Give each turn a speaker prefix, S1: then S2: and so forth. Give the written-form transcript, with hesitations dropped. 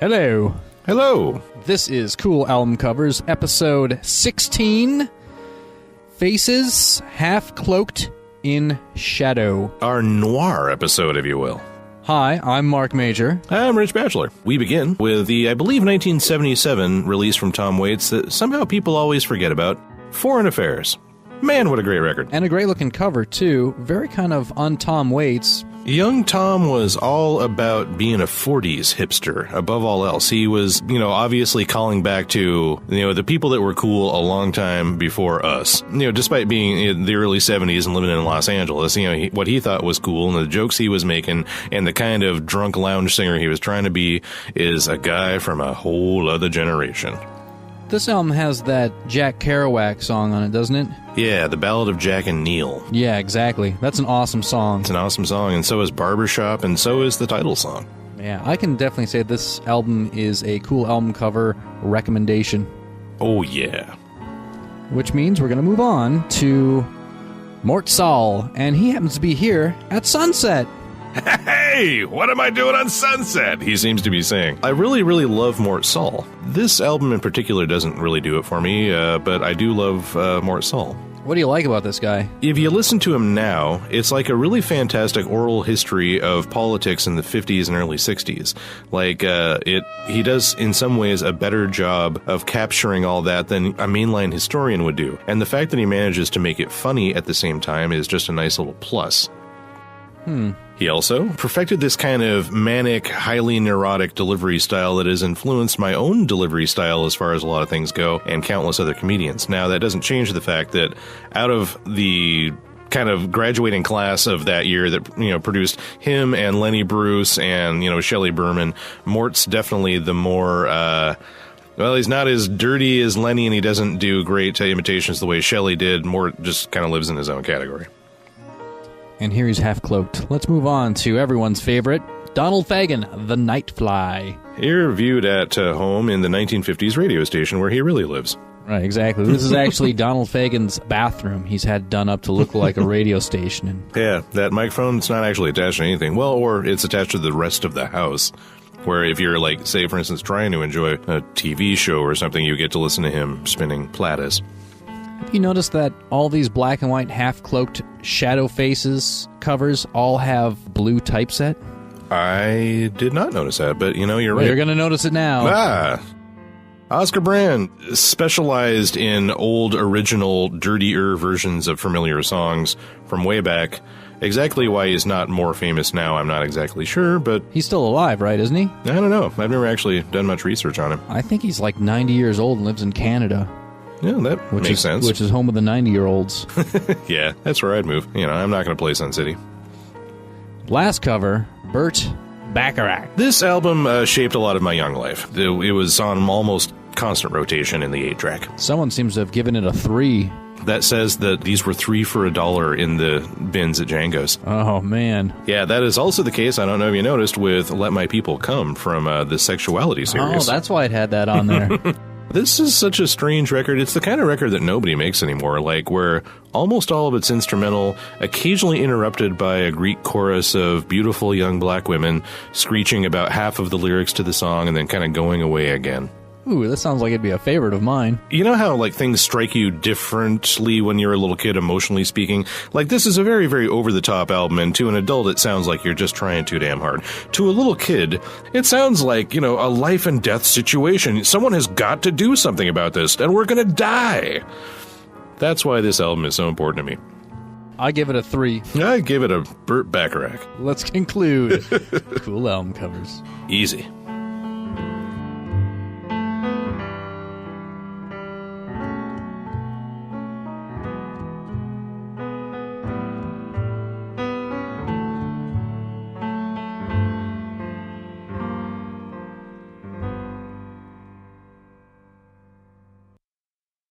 S1: Hello.
S2: Hello.
S1: This is Cool Album Covers, episode 16, Faces Half Cloaked in Shadow.
S2: Our noir episode, if you will.
S1: Hi, I'm Mark Major.
S2: I'm Rich Bachelor. We begin with the, I believe, 1977 release from Tom Waits that somehow people always forget about, Foreign Affairs. Man, what a great record.
S1: And a great-looking cover, too. Very kind of un-Tom Waits.
S2: Young Tom was all about being a 40s hipster, above all else. He was, obviously calling back to, the people that were cool a long time before us. Despite being in the early 70s and living in Los Angeles, what he thought was cool and the jokes he was making and the kind of drunk lounge singer he was trying to be is a guy from a whole other generation.
S1: This album has that Jack Kerouac song on it, doesn't it?
S2: Yeah, the Ballad of Jack and Neil.
S1: Yeah, exactly. That's an awesome song.
S2: It's an awesome song, and so is Barbershop, and so is the title song.
S1: Yeah, I can definitely say this album is a cool album cover recommendation.
S2: Oh, yeah.
S1: Which means we're going to move on to Mort Sahl, and he happens to be here at Sunset.
S2: Hey, what am I doing on Sunset? He seems to be saying. I really, really love Mort Sahl. This album in particular doesn't really do it for me, but I do love Mort Sahl.
S1: What do you like about this guy?
S2: If you listen to him now, it's like a really fantastic oral history of politics in the 50s and early 60s. He does, in some ways, a better job of capturing all that than a mainline historian would do. And the fact that he manages to make it funny at the same time is just a nice little plus. He also perfected this kind of manic, highly neurotic delivery style that has influenced my own delivery style as far as a lot of things go, and countless other comedians. Now, that doesn't change the fact that out of the kind of graduating class of that year that, produced him and Lenny Bruce and, Shelley Berman, Mort's definitely the more, he's not as dirty as Lenny, and he doesn't do great imitations the way Shelley did. Mort just kind of lives in his own category.
S1: And here he's half cloaked. Let's move on to everyone's favorite, Donald Fagen, the Nightfly.
S2: Here viewed at home in the 1950s radio station where he really lives.
S1: Right, exactly. This is actually Donald Fagen's bathroom. He's had done up to look like a radio station.
S2: Yeah, that microphone's not actually attached to anything. Well, or it's attached to the rest of the house. Where if you're, say, for instance, trying to enjoy a TV show or something, you get to listen to him spinning platters.
S1: Have you noticed that all these black and white half-cloaked Shadow Faces covers all have blue typeset?
S2: I did not notice that, but, you're right.
S1: You're going to notice it now.
S2: Oscar Brand specialized in old, original, dirtier versions of familiar songs from way back. Exactly why he's not more famous now, I'm not exactly sure, but...
S1: He's still alive, right, isn't he?
S2: I don't know. I've never actually done much research on him.
S1: I think he's 90 years old and lives in Canada.
S2: Yeah, that makes sense.
S1: Which is home of the 90-year-olds.
S2: Yeah, that's where I'd move. I'm not going to play Sun City.
S1: Last cover, Burt, Bacharach.
S2: This album shaped a lot of my young life. It was on almost constant rotation in the 8-track.
S1: Someone seems to have given it a 3.
S2: That says that these were 3 for $1 in the bins at Django's.
S1: Oh, man.
S2: Yeah, that is also the case, I don't know if you noticed, with Let My People Come from the Sexuality series.
S1: Oh, that's why it had that on there.
S2: This is such a strange record. It's the kind of record that nobody makes anymore, where almost all of it's instrumental, occasionally interrupted by a Greek chorus of beautiful young black women screeching about half of the lyrics to the song and then kind of going away again.
S1: Ooh, this sounds like it'd be a favorite of mine.
S2: You know how, things strike you differently when you're a little kid, emotionally speaking? This is a very, very over-the-top album, and to an adult, it sounds like you're just trying too damn hard. To a little kid, it sounds like, a life-and-death situation. Someone has got to do something about this, and we're gonna die. That's why this album is so important to me.
S1: I give it a 3.
S2: I give it a Burt Bacharach.
S1: Let's conclude. Cool album covers.
S2: Easy.